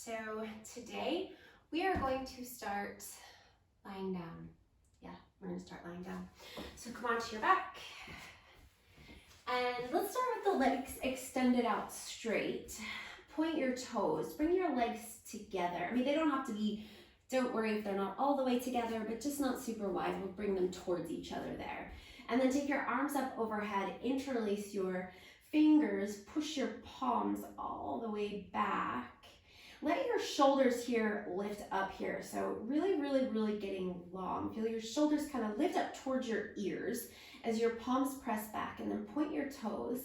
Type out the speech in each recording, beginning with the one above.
So today we are going to start lying down. Yeah, we're going to start lying down. So come onto your back. And let's start with the legs extended out straight. Point your toes, bring your legs together. I mean, they don't have to be, don't worry if they're not all the way together, but just not super wide. We'll bring them towards each other there. And then take your arms up overhead, interlace your fingers, push your palms all the way back. Let your shoulders here lift up here. So really, really, really getting long. Feel your shoulders kind of lift up towards your ears as your palms press back, and then point your toes.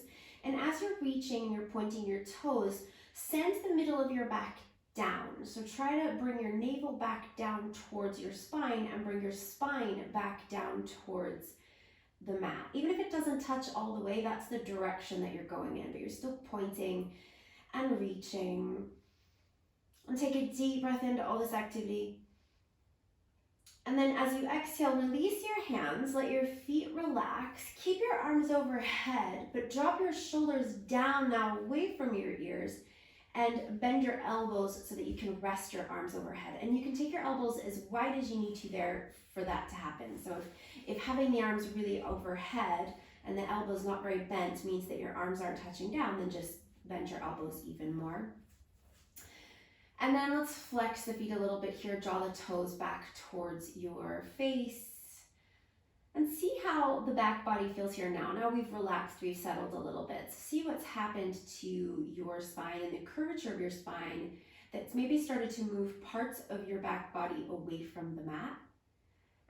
And as you're reaching and you're pointing your toes, send the middle of your back down. So try to bring your navel back down towards your spine and bring your spine back down towards the mat. Even if it doesn't touch all the way, that's the direction that you're going in, but you're still pointing and reaching. And take a deep breath into all this activity. And then as you exhale, release your hands, let your feet relax. Keep your arms overhead, but drop your shoulders down now away from your ears and bend your elbows so that you can rest your arms overhead. And you can take your elbows as wide as you need to there for that to happen. So if having the arms really overhead and the elbows not very bent means that your arms aren't touching down, then just bend your elbows even more. And then let's flex the feet a little bit here, draw the toes back towards your face, and see how the back body feels here now. Now we've relaxed, we've settled a little bit. So see what's happened to your spine and the curvature of your spine that's maybe started to move parts of your back body away from the mat.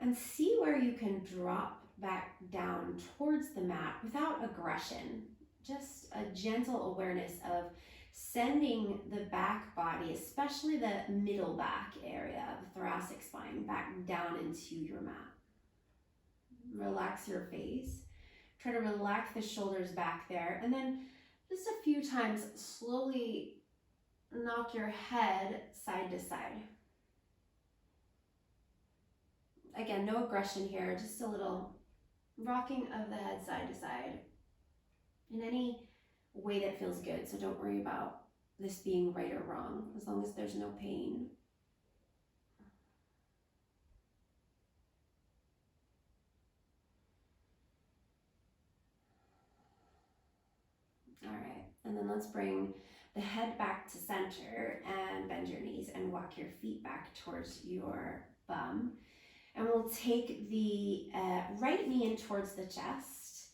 And see where you can drop back down towards the mat without aggression, just a gentle awareness of sending the back body, especially the middle back area, the thoracic spine, back down into your mat. Relax your face. Try to relax the shoulders back there. And then just a few times, slowly knock your head side to side. Again, no aggression here, just a little rocking of the head side to side in any way that feels good. So don't worry about this being right or wrong, as long as there's no pain. All right, and then let's bring the head back to center and bend your knees and walk your feet back towards your bum. And we'll take the right knee in towards the chest,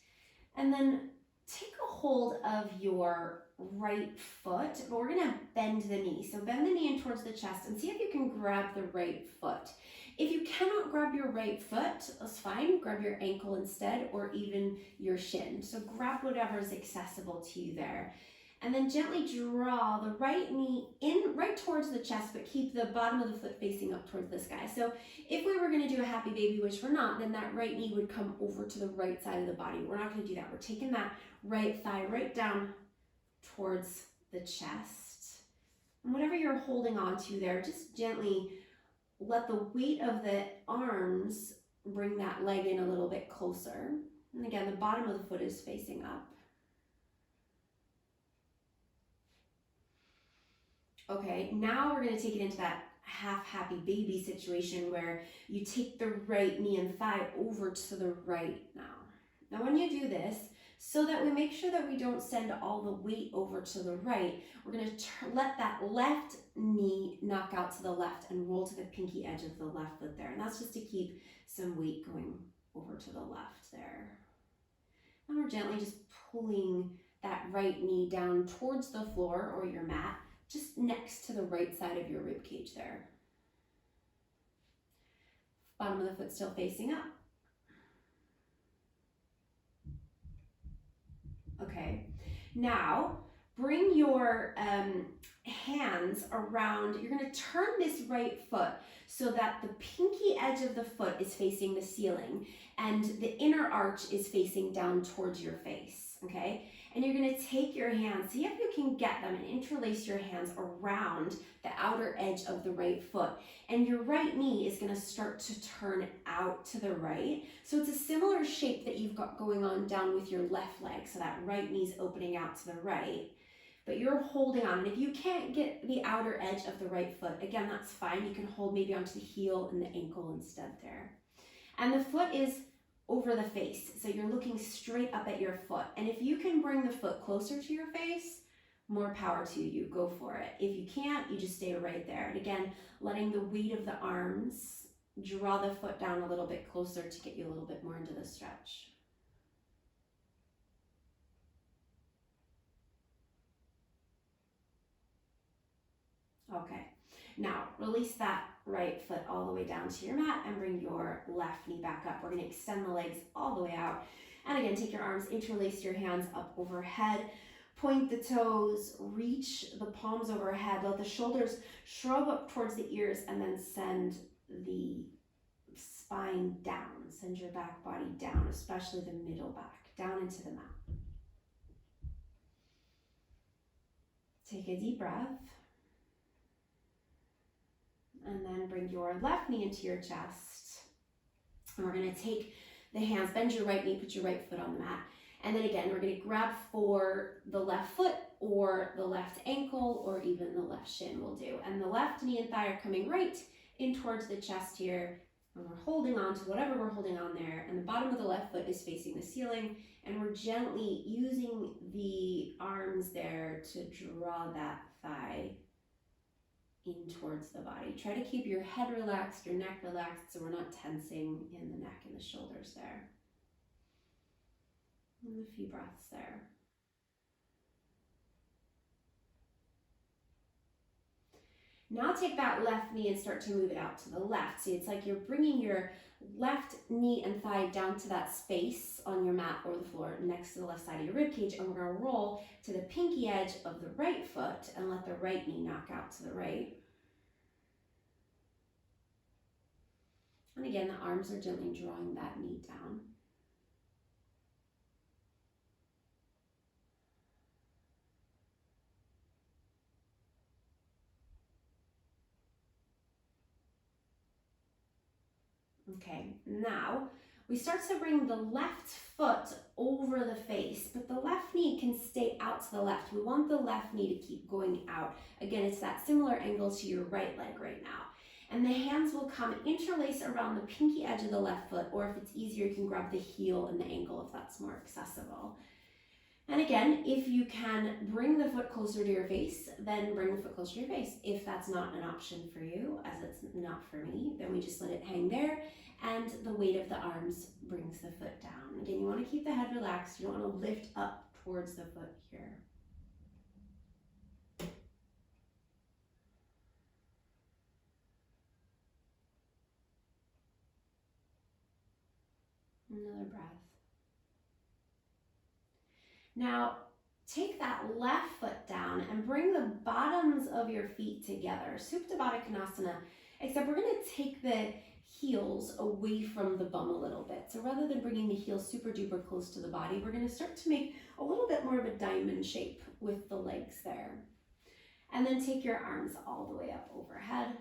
and then take a hold of your right foot, but we're gonna bend the knee. So bend the knee in towards the chest and see if you can grab the right foot. If you cannot grab your right foot, that's fine. Grab your ankle instead, or even your shin. So grab whatever is accessible to you there. And then gently draw the right knee in right towards the chest, but keep the bottom of the foot facing up towards the sky. So if we were gonna do a happy baby, which we're not, then that right knee would come over to the right side of the body. We're not gonna do that. We're taking that right thigh right down towards the chest. And whatever you're holding on to there, just gently let the weight of the arms bring that leg in a little bit closer. And again, the bottom of the foot is facing up. Okay, now we're gonna take it into that half happy baby situation where you take the right knee and thigh over to the right now. Now when you do this, so that we make sure that we don't send all the weight over to the right, we're gonna let that left knee knock out to the left and roll to the pinky edge of the left foot there. And that's just to keep some weight going over to the left there. And we're gently just pulling that right knee down towards the floor or your mat, just next to the right side of your rib cage there. Bottom of the foot still facing up. Okay, now bring your hands around. You're going to turn this right foot so that the pinky edge of the foot is facing the ceiling and the inner arch is facing down towards your face, okay? And you're going to take your hands, see if you can get them and interlace your hands around the outer edge of the right foot. And your right knee is going to start to turn out to the right. So it's a similar shape that you've got going on down with your left leg. So that right knee's opening out to the right. but you're holding on. And if you can't get the outer edge of the right foot, again, that's fine. You can hold maybe onto the heel and the ankle instead there. And the foot is over the face, so you're looking straight up at your foot. And if you can bring the foot closer to your face, more power to you, go for it. If you can't, you just stay right there. And again, letting the weight of the arms draw the foot down a little bit closer to get you a little bit more into the stretch. Okay, now release that right foot all the way down to your mat and bring your left knee back up. We're going to extend the legs all the way out. And again, take your arms, interlace your hands up overhead, point the toes, reach the palms overhead, let the shoulders shrug up towards the ears, and then send the spine down. Send your back body down, especially the middle back, down into the mat. Take a deep breath. And then bring your left knee into your chest. And we're going to take the hands, bend your right knee, put your right foot on the mat. And then again, we're going to grab for the left foot or the left ankle or even the left shin will do. And the left knee and thigh are coming right in towards the chest here. And we're holding on to whatever we're holding on there. And the bottom of the left foot is facing the ceiling. And we're gently using the arms there to draw that thigh in towards the body. Try to keep your head relaxed, your neck relaxed, so we're not tensing in the neck and the shoulders there. And a few breaths there. Now take that left knee and start to move it out to the left. See, it's like you're bringing your left knee and thigh down to that space on your mat or the floor next to the left side of your rib cage, and we're going to roll to the pinky edge of the right foot and let the right knee knock out to the right. And again, the arms are gently drawing that knee down. Okay, now we start to bring the left foot over the face, but the left knee can stay out to the left. We want the left knee to keep going out. Again, it's that similar angle to your right leg right now. And the hands will come interlace around the pinky edge of the left foot, or if it's easier, you can grab the heel and the ankle if that's more accessible. And again, if you can bring the foot closer to your face, then bring the foot closer to your face. If that's not an option for you, as it's not for me, then we just let it hang there, and the weight of the arms brings the foot down. Again, you want to keep the head relaxed. You don't want to lift up towards the foot here. Another breath. Now, take that left foot down and bring the bottoms of your feet together. Supta Baddha Konasana, except we're going to take the heels away from the bum a little bit. So rather than bringing the heels super duper close to the body, we're going to start to make a little bit more of a diamond shape with the legs there. And then take your arms all the way up overhead.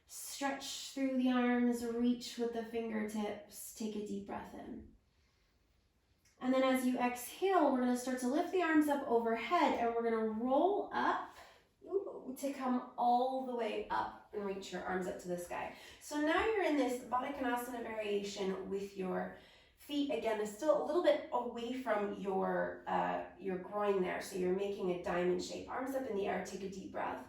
Stretch through the arms, reach with the fingertips, take a deep breath in. And then as you exhale, we're going to start to lift the arms up overhead, and we're going to roll up to come all the way up and reach your arms up to the sky. So now you're in this Baddha Konasana variation with your feet, again, is still a little bit away from your groin there. So you're making a diamond shape. Arms up in the air, take a deep breath.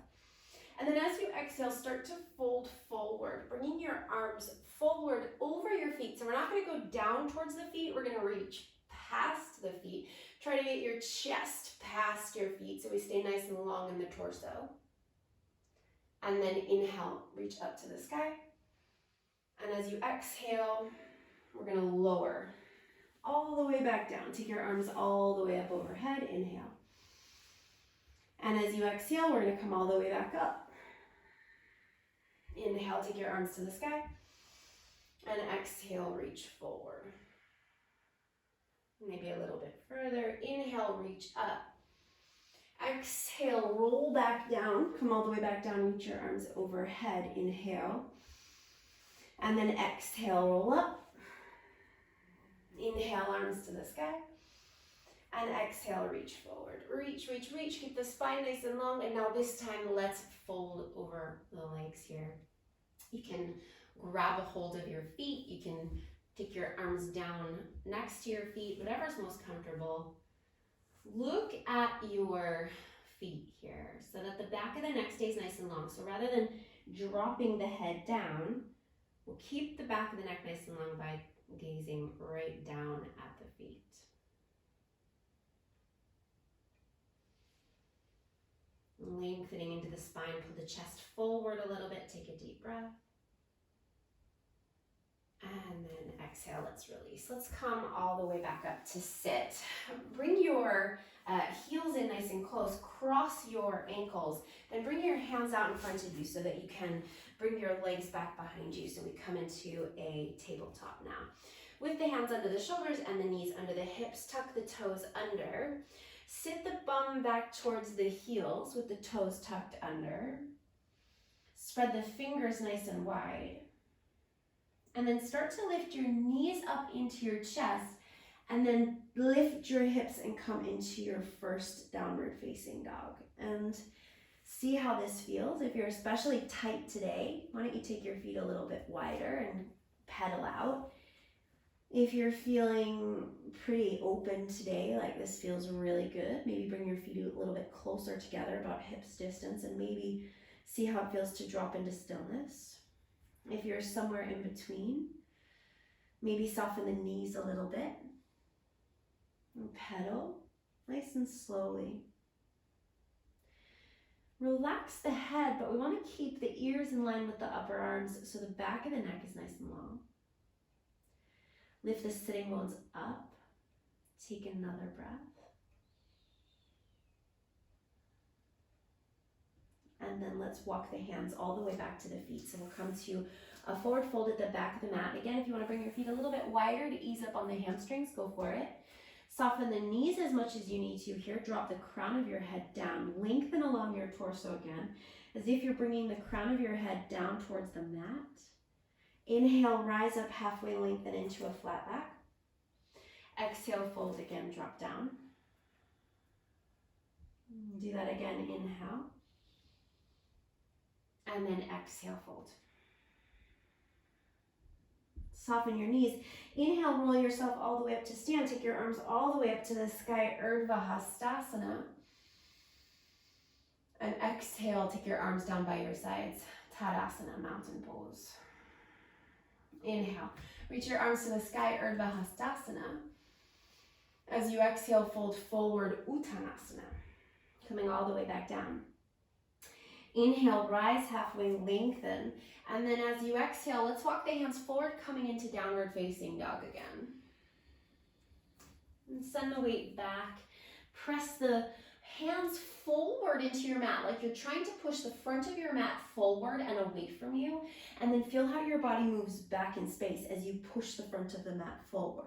And then as you exhale, start to fold forward, bringing your arms forward over your feet. So we're not going to go down towards the feet. We're going to reach past the feet. Try to get your chest past your feet so we stay nice and long in the torso. And then inhale, reach up to the sky. And as you exhale, we're going to lower all the way back down. Take your arms all the way up overhead. Inhale. And as you exhale, we're going to come all the way back up. Inhale, take your arms to the sky. And exhale, reach forward. Maybe a little bit further. Inhale, reach up. Exhale, roll back down. Come all the way back down, reach your arms overhead. Inhale. And then exhale, roll up. Inhale, arms to the sky. And exhale, reach forward. Reach, reach, reach. Keep the spine nice and long. And now this time, let's fold over the legs here. You can grab a hold of your feet. You can take your arms down next to your feet, whatever's most comfortable. Look at your feet here so that the back of the neck stays nice and long. So rather than dropping the head down, we'll keep the back of the neck nice and long by gazing right down at the feet. Lengthening into the spine, pull the chest forward a little bit, take a deep breath. And then exhale, let's release. Let's come all the way back up to sit. Bring your heels in nice and close, cross your ankles, then bring your hands out in front of you so that you can bring your legs back behind you. So we come into a tabletop now. With the hands under the shoulders and the knees under the hips, tuck the toes under. Sit the bum back towards the heels with the toes tucked under. Spread the fingers nice and wide. And then start to lift your knees up into your chest and then lift your hips and come into your first downward facing dog. And see how this feels. If you're especially tight today, why don't you take your feet a little bit wider and pedal out. If you're feeling pretty open today, like this feels really good, maybe bring your feet a little bit closer together, about hips distance, and maybe see how it feels to drop into stillness. If you're somewhere in between, maybe soften the knees a little bit and pedal nice and slowly. Relax the head, but we want to keep the ears in line with the upper arms so the back of the neck is nice and long. Lift the sitting bones up. Take another breath. And then let's walk the hands all the way back to the feet. So we'll come to a forward fold at the back of the mat. Again, if you want to bring your feet a little bit wider to ease up on the hamstrings, go for it. Soften the knees as much as you need to here. Drop the crown of your head down. Lengthen along your torso again, as if you're bringing the crown of your head down towards the mat. Inhale, rise up halfway, lengthen into a flat back. Exhale, fold again, drop down. Do that again, inhale. And then exhale, fold. Soften your knees. Inhale, roll yourself all the way up to stand. Take your arms all the way up to the sky, Urdhva Hastasana. And exhale, take your arms down by your sides, Tadasana, mountain pose. Inhale, reach your arms to the sky, Urdhva Hastasana. As you exhale, fold forward, Uttanasana, coming all the way back down. Inhale, rise halfway, lengthen. And then as you exhale, let's walk the hands forward, coming into downward facing dog again. And send the weight back. Press the hands forward into your mat, like you're trying to push the front of your mat forward and away from you. And then feel how your body moves back in space as you push the front of the mat forward.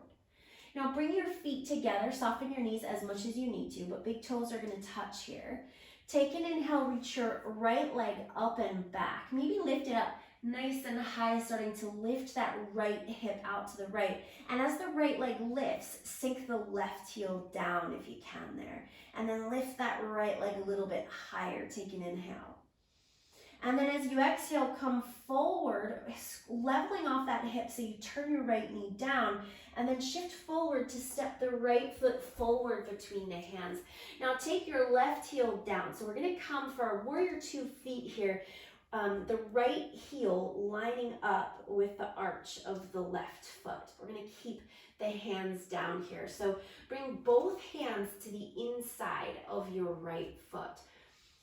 Now bring your feet together, soften your knees as much as you need to, but big toes are going to touch here. Take an inhale, reach your right leg up and back. Maybe lift it up nice and high, starting to lift that right hip out to the right. And as the right leg lifts, sink the left heel down if you can there. And then lift that right leg a little bit higher. Take an inhale. And then as you exhale, come forward, leveling off that hip so you turn your right knee down, and then shift forward to step the right foot forward between the hands. Now take your left heel down. So we're going to come for our warrior 2 feet here. The right heel lining up with the arch of the left foot. We're going to keep the hands down here. So bring both hands to the inside of your right foot.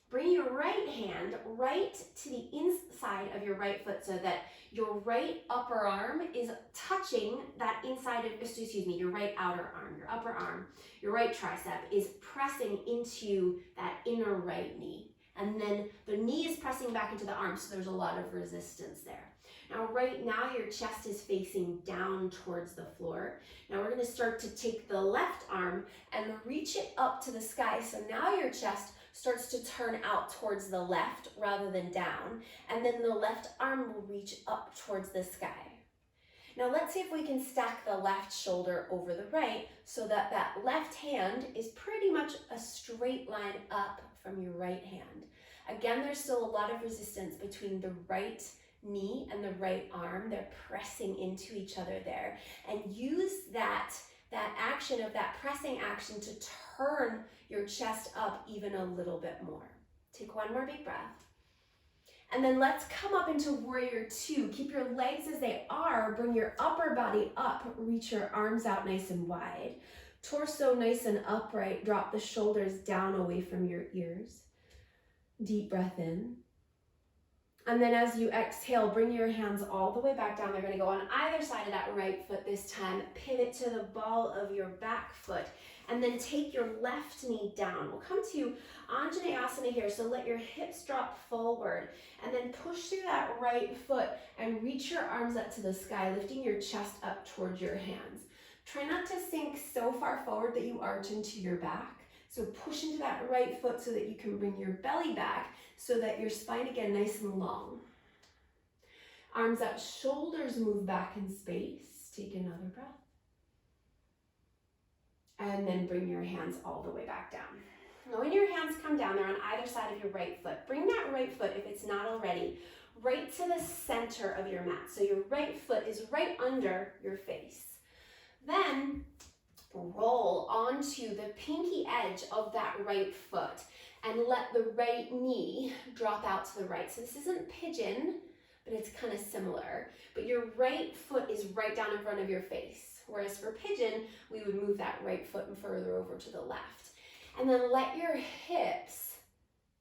Bring your right hand right to the inside of your right foot so that your right upper arm is touching that inside of, your right outer arm, your upper arm, your right tricep is pressing into that inner right knee. And then the knee is pressing back into the arm, so there's a lot of resistance there. Now, right now, your chest is facing down towards the floor. Now, we're going to start to take the left arm and reach it up to the sky. So now your chest starts to turn out towards the left rather than down. And then the left arm will reach up towards the sky. Now let's see if we can stack the left shoulder over the right so that that left hand is pretty much a straight line up from your right hand. Again, there's still a lot of resistance between the right knee and the right arm. They're pressing into each other there. And use that action of that pressing action to turn your chest up even a little bit more. Take one more big breath. And then let's come up into warrior two. Keep your legs as they are. Bring your upper body up. Reach your arms out nice and wide. Torso nice and upright. Drop the shoulders down away from your ears. Deep breath in. And then as you exhale, bring your hands all the way back down. They're going to go on either side of that right foot this time. Pivot to the ball of your back foot. And then take your left knee down. We'll come to Anjaneyasana here. So let your hips drop forward. And then push through that right foot and reach your arms up to the sky, lifting your chest up towards your hands. Try not to sink so far forward that you arch into your back. So push into that right foot so that you can bring your belly back so that your spine again nice and long. Arms up, shoulders move back in space. Take another breath. And then bring your hands all the way back down. Now when your hands come down, they're on either side of your right foot. Bring that right foot, if it's not already, right to the center of your mat. So your right foot is right under your face. Then roll onto the pinky edge of that right foot and let the right knee drop out to the right. So this isn't pigeon, but it's kind of similar. But your right foot is right down in front of your face. Whereas for pigeon, we would move that right foot further over to the left. And then let your hips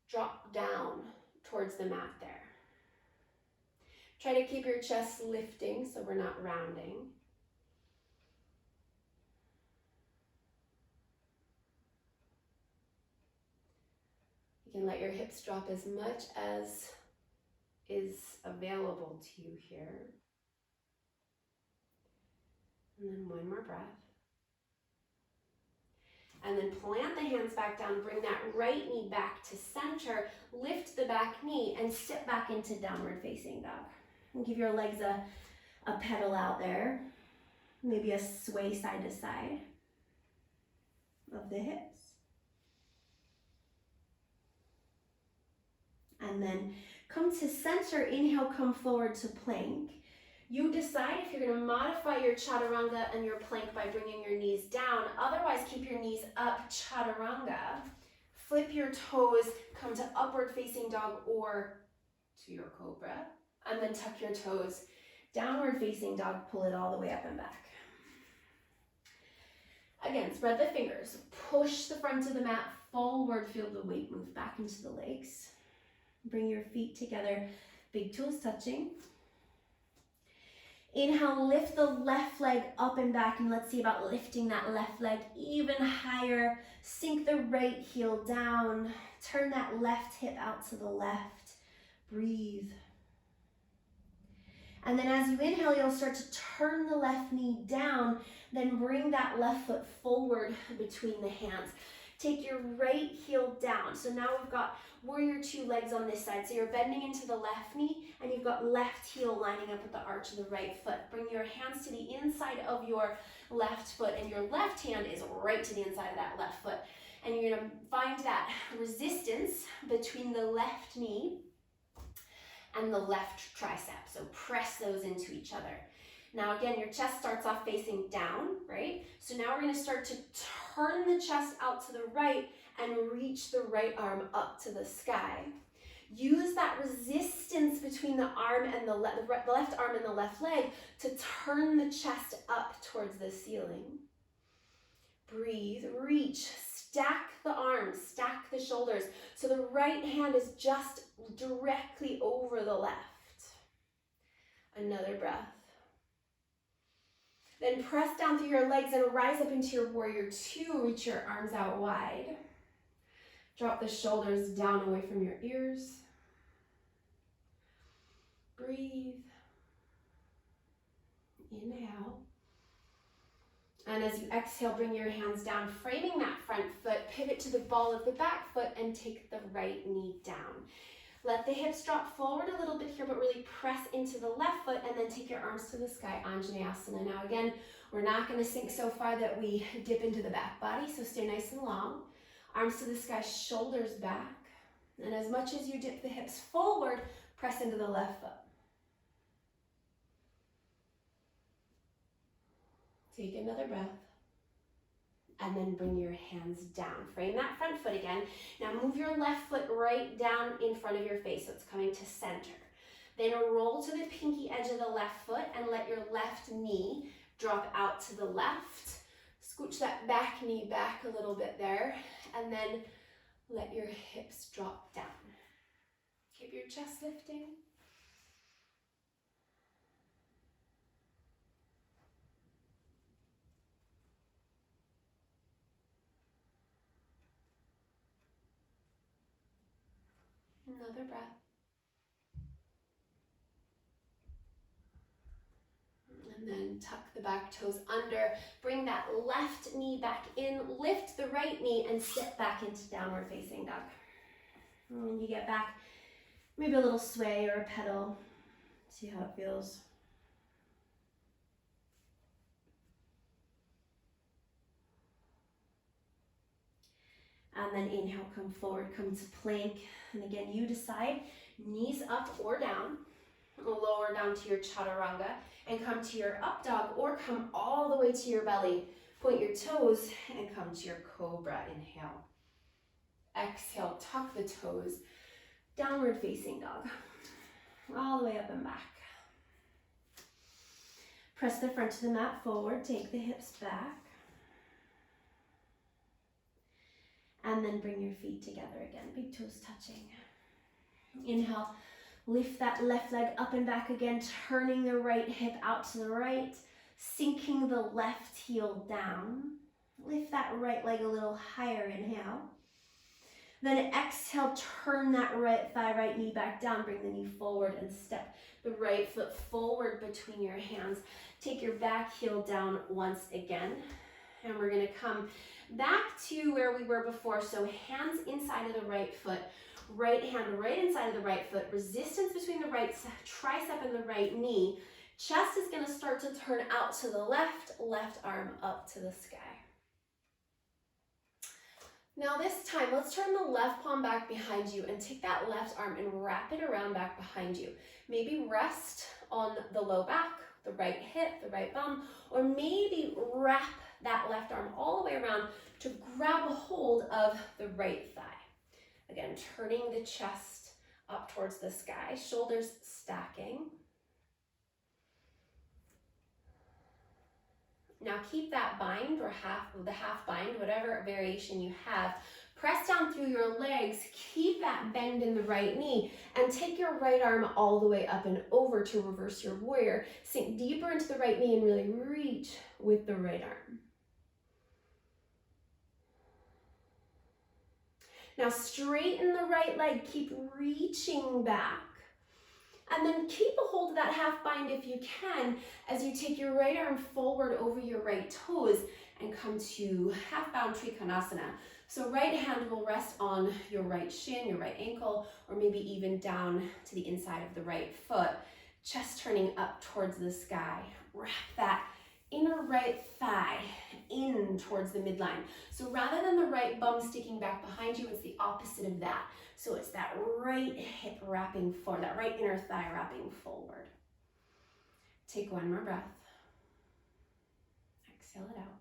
drop down towards the mat there. Try to keep your chest lifting so we're not rounding. You can let your hips drop as much as is available to you here. And then one more breath. And then plant the hands back down, bring that right knee back to center, lift the back knee and step back into downward facing dog. And give your legs a pedal out there, maybe a sway side to side of the hips. And then come to center, inhale, come forward to plank. You decide if you're going to modify your chaturanga and your plank by bringing your knees down. Otherwise, keep your knees up, chaturanga. Flip your toes, come to upward facing dog or to your cobra. And then tuck your toes, downward facing dog, pull it all the way up and back. Again, spread the fingers, push the front of the mat forward, feel the weight move back into the legs. Bring your feet together, big toes touching. Inhale, lift the left leg up and back, and let's see about lifting that left leg even higher. Sink the right heel down. Turn that left hip out to the left. Breathe. And then as you inhale, you'll start to turn the left knee down, then bring that left foot forward between the hands. Take your right heel down. So now we've got warrior two legs on this side. So you're bending into the left knee and you've got left heel lining up with the arch of the right foot. Bring your hands to the inside of your left foot and your left hand is right to the inside of that left foot. And you're gonna find that resistance between the left knee and the left tricep. So press those into each other. Now again, your chest starts off facing down, right? So now we're gonna start to turn the chest out to the right and reach the right arm up to the sky. Use that resistance between the arm and the left arm and the left leg to turn the chest up towards the ceiling. Breathe, reach, stack the arms, stack the shoulders. So the right hand is just directly over the left. Another breath. Then press down through your legs and rise up into your warrior two. Reach your arms out wide. Drop the shoulders down away from your ears. Breathe. Inhale. And as you exhale, bring your hands down, framing that front foot, pivot to the ball of the back foot and take the right knee down. Let the hips drop forward a little bit here, but really press into the left foot and then take your arms to the sky, Anjaneyasana. Now again, we're not going to sink so far that we dip into the back body, so stay nice and long. Arms to the sky, shoulders back. And as much as you dip the hips forward, press into the left foot. Take another breath. And then bring your hands down. Frame that front foot again. Now move your left foot right down in front of your face, so it's coming to center. Then roll to the pinky edge of the left foot and let your left knee drop out to the left. Scooch that back knee back a little bit there, and then let your hips drop down. Keep your chest lifting. Another breath. And then tuck the back toes under. Bring that left knee back in. Lift the right knee and step back into downward facing dog. And when you get back, maybe a little sway or a pedal. See how it feels. And then inhale, come forward, come to plank. And again, you decide, knees up or down. Lower down to your chaturanga and come to your up dog, or come all the way to your belly. Point your toes and come to your cobra. Inhale. Exhale, tuck the toes. Downward facing dog. All the way up and back. Press the front of the mat forward. Take the hips back. And then bring your feet together again. Big toes touching. Inhale. Lift that left leg up and back again, turning the right hip out to the right, sinking the left heel down. Lift that right leg a little higher, inhale. Then exhale, turn that right thigh, right knee back down, bring the knee forward and step the right foot forward between your hands. Take your back heel down once again. And we're gonna come back to where we were before. So hands inside of the right foot. Right hand right inside of the right foot, resistance between the right tricep and the right knee. Chest is going to start to turn out to the left, left arm up to the sky. Now this time, let's turn the left palm back behind you and take that left arm and wrap it around back behind you. Maybe rest on the low back, the right hip, the right bum, or maybe wrap that left arm all the way around to grab a hold of the right thigh. Again, turning the chest up towards the sky, shoulders stacking. Now keep that bind or the half bind, whatever variation you have. Press down through your legs, keep that bend in the right knee, and take your right arm all the way up and over to reverse your warrior. Sink deeper into the right knee and really reach with the right arm. Now straighten the right leg, keep reaching back. And then keep a hold of that half bind if you can as you take your right arm forward over your right toes and come to half bound Trikonasana. So right hand will rest on your right shin, your right ankle, or maybe even down to the inside of the right foot. Chest turning up towards the sky. Wrap that inner right thigh in towards the midline. So rather than the right bum sticking back behind you, it's the opposite of that. So it's that right hip wrapping forward, that right inner thigh wrapping forward. Take one more breath. Exhale it out.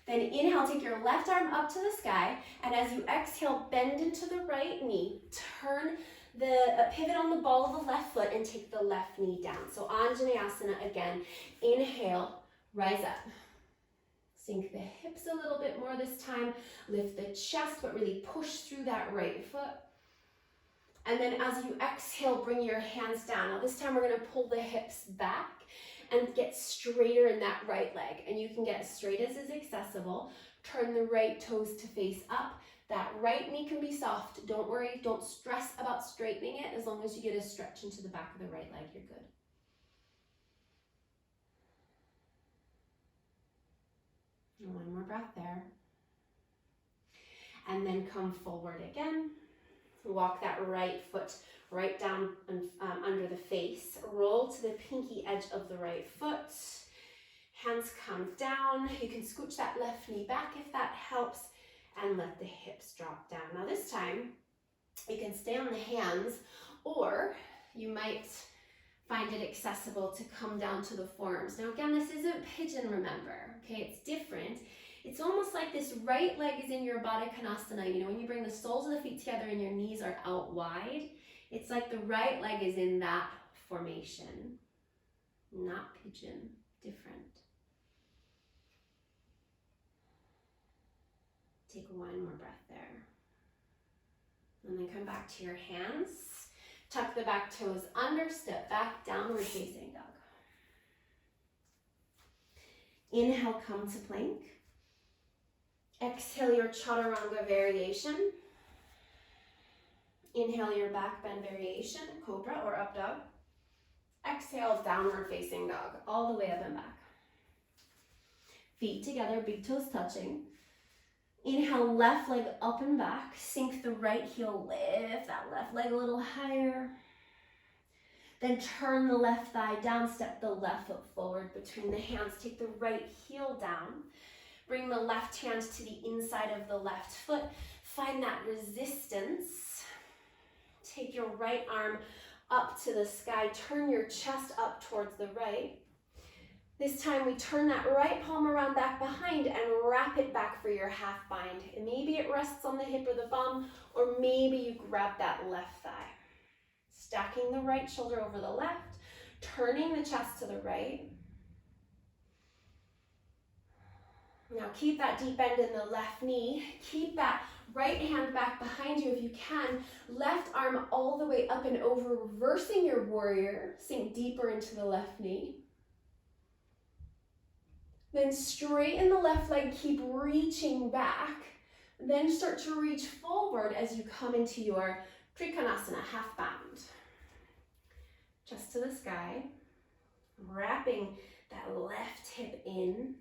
Then inhale, take your left arm up to the sky, and as you exhale, bend into the right knee. Turn the pivot on the ball of the left foot and take the left knee down. So Anjaneyasana again. Inhale, rise up. Sink the hips a little bit more this time. Lift the chest, but really push through that right foot. And then as you exhale, bring your hands down. Now this time we're going to pull the hips back and get straighter in that right leg. And you can get as straight as is accessible. Turn the right toes to face up. That right knee can be soft. Don't worry, don't stress about straightening it. As long as you get a stretch into the back of the right leg, you're good. One more breath there. And then come forward again. Walk that right foot right down under the face. Roll to the pinky edge of the right foot. Hands come down. You can scooch that left knee back if that helps, and let the hips drop down. Now this time, you can stay on the hands, or you might find it accessible to come down to the forearms. Now again, this isn't pigeon, remember, okay? It's different. It's almost like this right leg is in your Baddha Konasana. You know, when you bring the soles of the feet together and your knees are out wide, it's like the right leg is in that formation. Not pigeon, different. Take one more breath there. And then come back to your hands. Tuck the back toes under, step back, downward facing dog. Inhale, come to plank. Exhale your chaturanga variation. Inhale your back bend variation, cobra or up dog. Exhale, downward facing dog, all the way up and back. Feet together, big toes touching. Inhale, left leg up and back. Sink the right heel, lift that left leg a little higher. Then turn the left thigh down, step the left foot forward between the hands. Take the right heel down. Bring the left hand to the inside of the left foot. Find that resistance. Take your right arm up to the sky. Turn your chest up towards the right. This time we turn that right palm around back behind and wrap it back for your half bind. And maybe it rests on the hip or the bum, or maybe you grab that left thigh. Stacking the right shoulder over the left, turning the chest to the right. Now keep that deep bend in the left knee. Keep that right hand back behind you if you can. Left arm all the way up and over, reversing your warrior. Sink deeper into the left knee. Then straighten the left leg, keep reaching back. Then start to reach forward as you come into your Trikonasana, half bound. Just to the sky, wrapping that left hip in.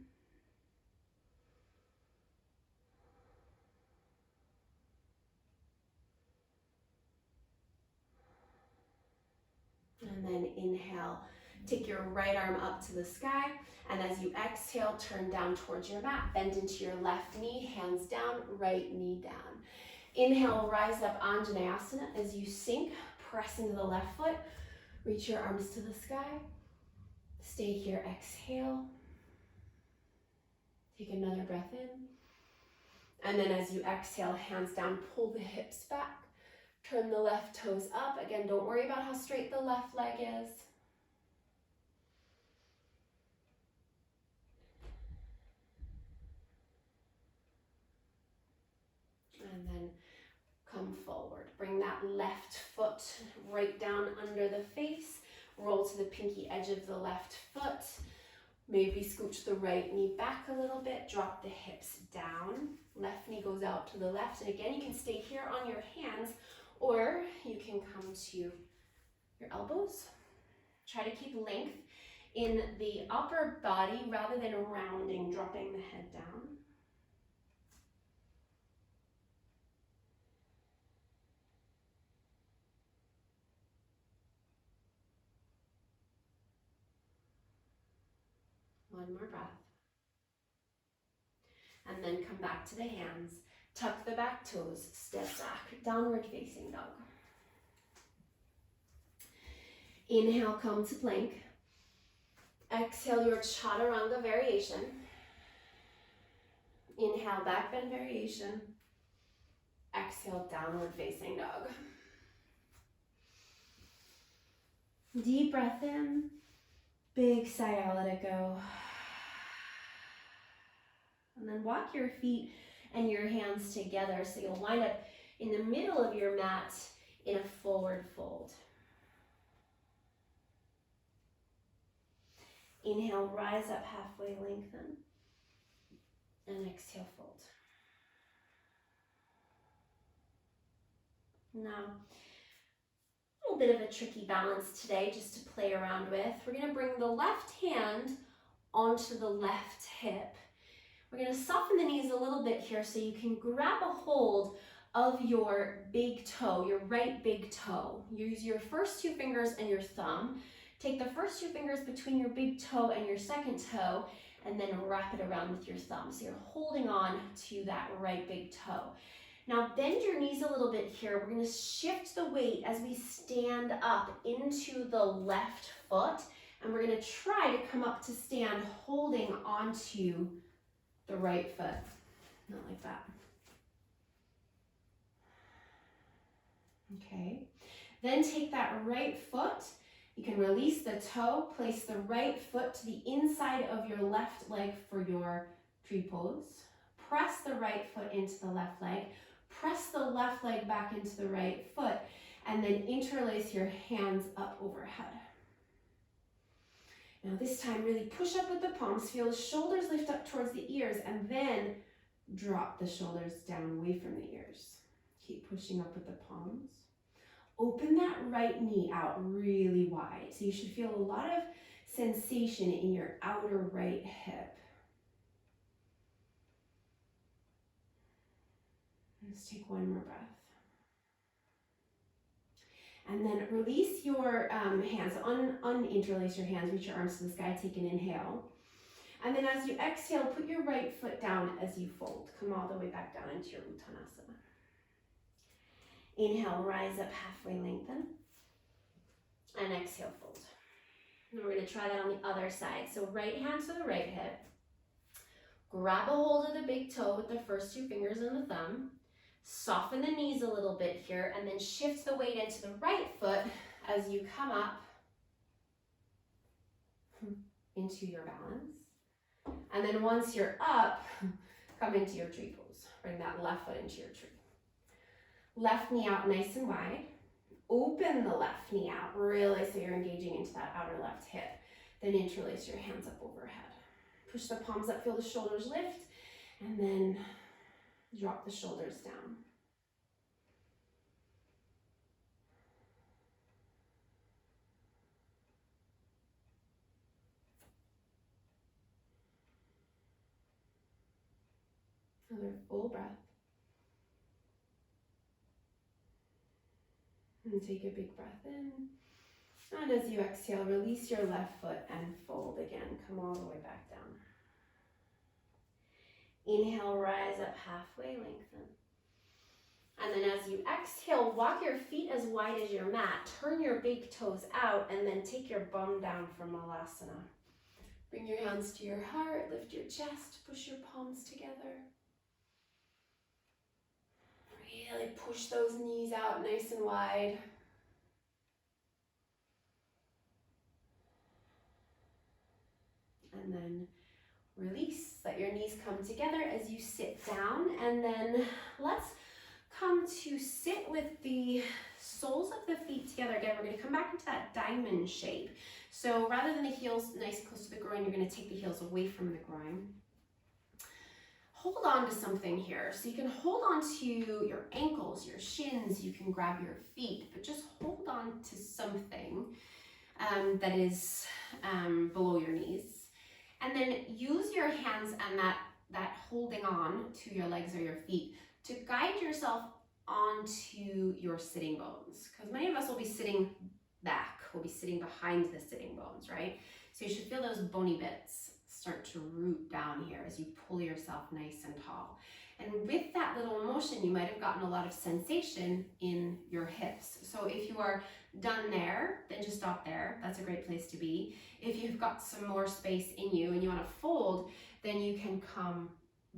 And then inhale, take your right arm up to the sky. And as you exhale, turn down towards your mat. Bend into your left knee, hands down, right knee down. Inhale, rise up Anjaneyasana. As you sink, press into the left foot. Reach your arms to the sky. Stay here, exhale. Take another breath in. And then as you exhale, hands down, pull the hips back. Turn the left toes up. Again, don't worry about how straight the left leg is. And then come forward. Bring that left foot right down under the face. Roll to the pinky edge of the left foot. Maybe scooch the right knee back a little bit. Drop the hips down. Left knee goes out to the left. And again, you can stay here on your hands, or you can come to your elbows. Try to keep length in the upper body rather than rounding, dropping the head down. One more breath. And then come back to the hands. Tuck the back toes, step back, downward facing dog. Inhale, come to plank. Exhale your chaturanga variation. Inhale, back bend variation. Exhale, downward facing dog. Deep breath in. Big sigh out, let it go. And then walk your feet and your hands together so you'll wind up in the middle of your mat in a forward fold. Inhale, rise up halfway, lengthen. And exhale, fold. Now, a little bit of a tricky balance today just to play around with. We're going to bring the left hand onto the left hip. We're going to soften the knees a little bit here so you can grab a hold of your big toe, your right big toe. Use your first two fingers and your thumb. Take the first two fingers between your big toe and your second toe, and then wrap it around with your thumb. So you're holding on to that right big toe. Now bend your knees a little bit here. We're gonna shift the weight as we stand up into the left foot, and we're gonna try to come up to stand holding onto the right foot. Not like that. Okay, then take that right foot. You can release the toe, place the right foot to the inside of your left leg for your tree pose. Press the right foot into the left leg. Press the left leg back into the right foot, and then interlace your hands up overhead. Now this time, really push up with the palms. Feel the shoulders lift up towards the ears, and then drop the shoulders down away from the ears. Keep pushing up with the palms. Open that right knee out really wide. So you should feel a lot of sensation in your outer right hip. Let's take one more breath. And then release your hands, uninterlace your hands, reach your arms to the sky, take an inhale. And then as you exhale, put your right foot down as you fold. Come all the way back down into your Uttanasana. Inhale, rise up, halfway lengthen. And exhale, fold. And we're gonna try that on the other side. So right hand to the right hip. Grab a hold of the big toe with the first two fingers and the thumb. Soften the knees a little bit here, and then shift the weight into the right foot as you come up into your balance. And then once you're up, come into your tree pose. Bring that left foot into your tree. Left knee out nice and wide. Open the left knee out, really, so you're engaging into that outer left hip. Then interlace your hands up overhead. Push the palms up, feel the shoulders lift, and then drop the shoulders down. Another full breath. And take a big breath in. And as you exhale, release your left foot and fold again. Come all the way back down. Inhale, rise up, halfway lengthen. And then as you exhale, walk your feet as wide as your mat. Turn your big toes out, and then take your bum down for Malasana. Bring your hands to your heart, lift your chest, push your palms together. Really push those knees out nice and wide. And then release, let your knees come together as you sit down, and then let's come to sit with the soles of the feet together. Again, we're going to come back into that diamond shape. So rather than the heels nice and close to the groin, you're going to take the heels away from the groin. Hold on to something here. So you can hold on to your ankles, your shins, you can grab your feet, but just hold on to something that is below your knees. And then use your hands and that holding on to your legs or your feet to guide yourself onto your sitting bones. Because many of us will be sitting back, we'll be sitting behind the sitting bones, right? So you should feel those bony bits start to root down here as you pull yourself nice and tall. And with that little motion, you might have gotten a lot of sensation in your hips. So if you are done there, then just stop there. That's a great place to be. If you've got some more space in you and you want to fold, then you can come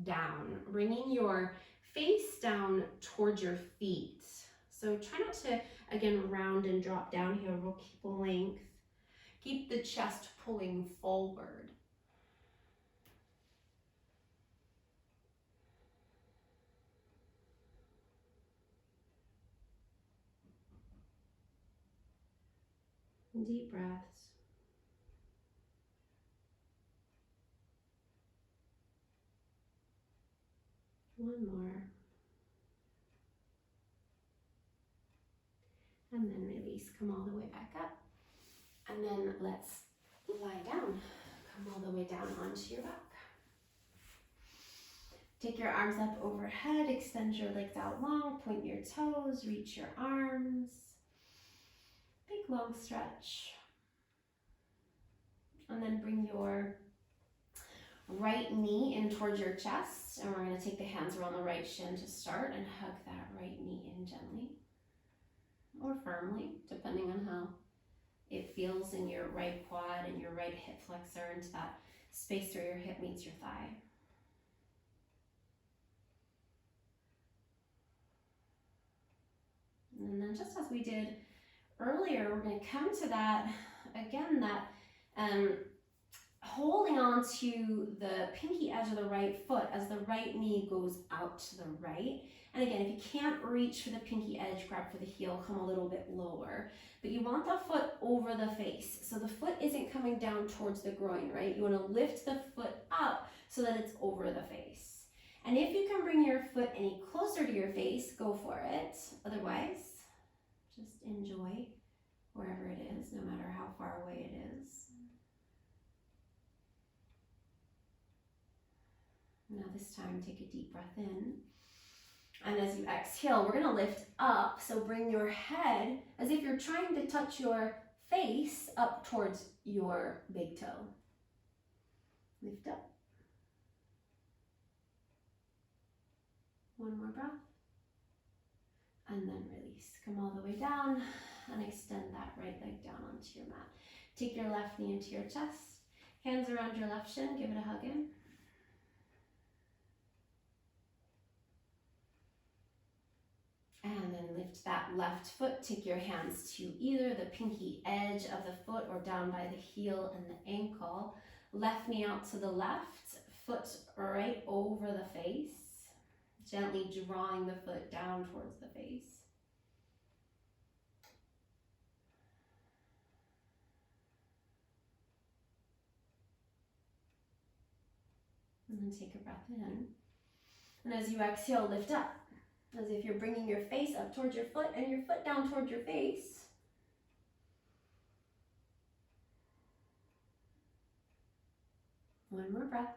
down, bringing your face down towards your feet. So try not to, again, round and drop down here. We'll keep length. Keep the chest pulling forward. Deep breaths. One more. And then release, come all the way back up. And then let's lie down. Come all the way down onto your back. Take your arms up overhead, extend your legs out long, point your toes, reach your arms. Big long stretch. And then bring your right knee in towards your chest, and we're going to take the hands around the right shin to start and hug that right knee in gently or firmly, depending on how it feels in your right quad and your right hip flexor into that space where your hip meets your thigh. And then just as we did earlier, we're going to come to that, again, that holding on to the pinky edge of the right foot as the right knee goes out to the right. And again, if you can't reach for the pinky edge, grab for the heel, come a little bit lower. But you want the foot over the face. So the foot isn't coming down towards the groin, right? You want to lift the foot up so that it's over the face. And if you can bring your foot any closer to your face, go for it. Otherwise, just enjoy wherever it is, no matter how far away it is. Now this time, take a deep breath in. And as you exhale, we're gonna lift up. So bring your head as if you're trying to touch your face up towards your big toe. Lift up. One more breath. And then release. Come all the way down and extend that right leg down onto your mat. Take your left knee into your chest. Hands around your left shin, give it a hug in. And then lift that left foot. Take your hands to either the pinky edge of the foot or down by the heel and the ankle. Left knee out to the left, foot right over the face. Gently drawing the foot down towards the face. And then take a breath in. And as you exhale, lift up. As if you're bringing your face up towards your foot and your foot down towards your face. One more breath.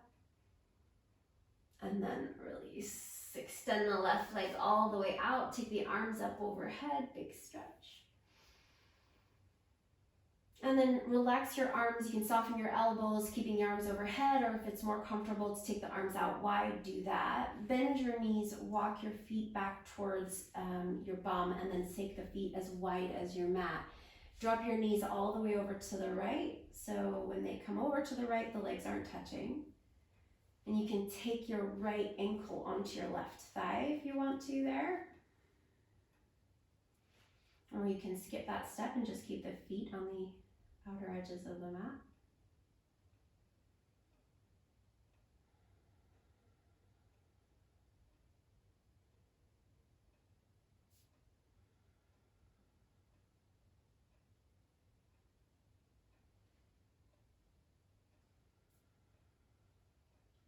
And then release. Extend the left leg all the way out. Take the arms up overhead, big stretch. And then relax your arms. You can soften your elbows, keeping your arms overhead, or if it's more comfortable to take the arms out wide, do that. Bend your knees, walk your feet back towards your bum, and then take the feet as wide as your mat. Drop your knees all the way over to the right, so when they come over to the right, the legs aren't touching. And you can take your right ankle onto your left thigh if you want to there. Or you can skip that step and just keep the feet on the outer edges of the mat.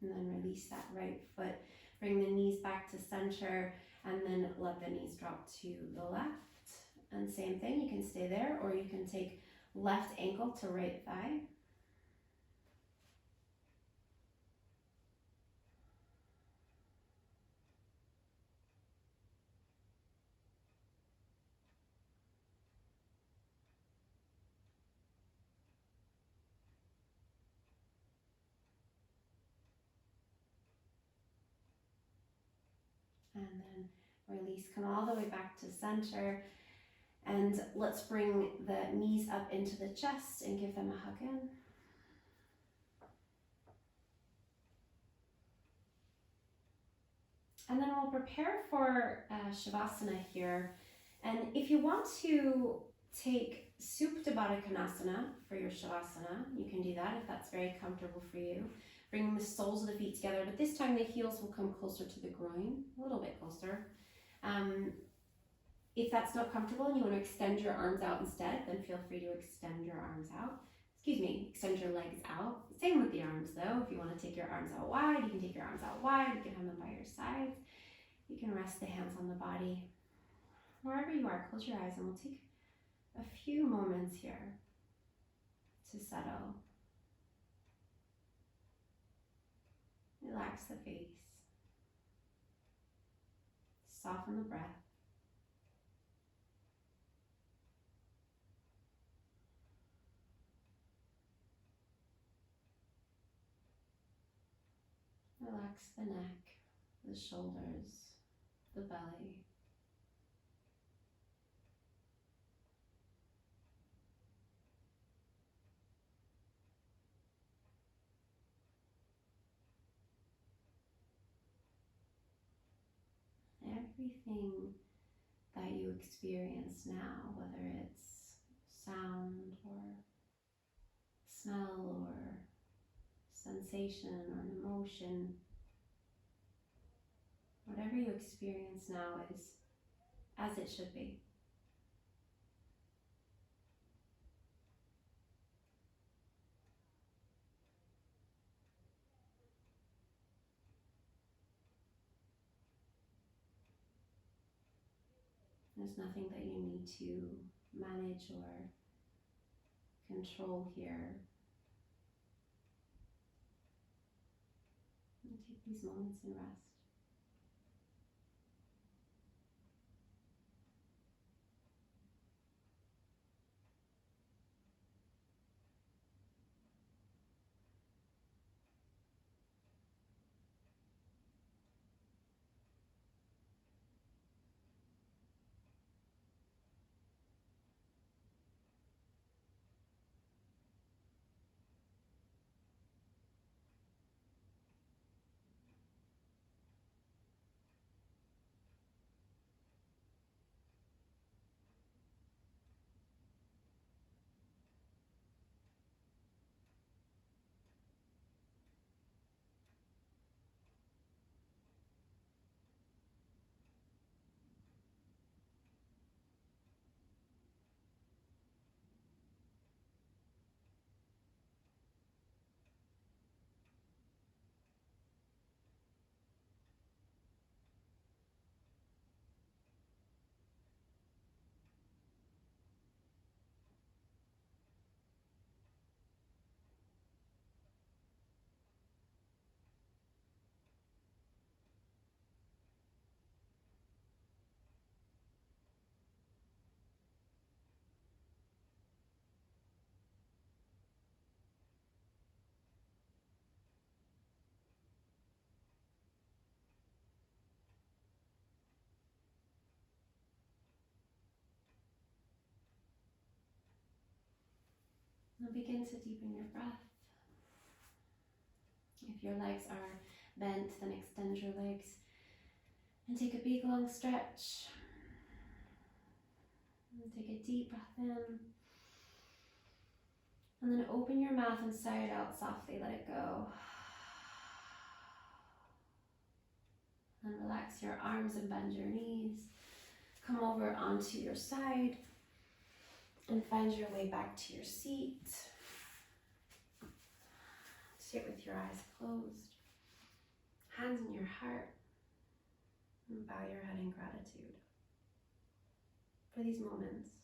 And then release that right foot. Bring the knees back to center and then let the knees drop to the left. And same thing, you can stay there or you can take left ankle to right thigh. And then release, come all the way back to center. And let's bring the knees up into the chest and give them a hug in. And then we'll prepare for Shavasana here. And if you want to take Supta Baddha Konasana for your Shavasana, you can do that if that's very comfortable for you. Bring the soles of the feet together, but this time the heels will come closer to the groin, a little bit closer. If that's not comfortable and you want to extend your arms out instead, then feel free to extend your arms out. Extend your legs out. Same with the arms though. If you want to take your arms out wide, you can take your arms out wide. You can have them by your sides. You can rest the hands on the body. Wherever you are, close your eyes and we'll take a few moments here to settle. Relax the face. Soften the breath. Relax the neck, the shoulders, the belly. Everything that you experience now, whether it's sound or smell or sensation or an emotion, whatever you experience now is as it should be. There's nothing that you need to manage or control here. And take these moments and rest. Now begin to deepen your breath. If your legs are bent, then extend your legs and take a big long stretch. And take a deep breath in. And then open your mouth and sigh it out softly, let it go. And relax your arms and bend your knees. Come over onto your side and find your way back to your seat. Sit with your eyes closed, hands in your heart, and bow your head in gratitude for these moments.